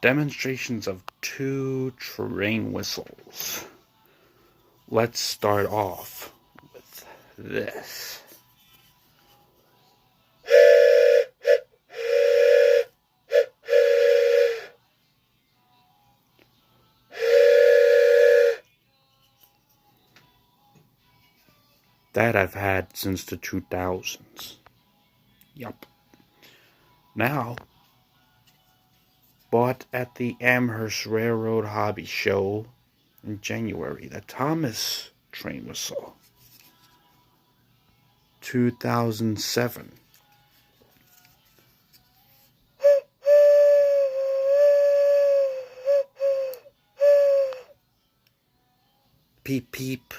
Demonstrations of two train whistles. Let's start off with this. That I've had since the 2000s. Yup. Now, bought at the Amherst Railroad Hobby Show in January, the Thomas train whistle. 2007. Peep peep.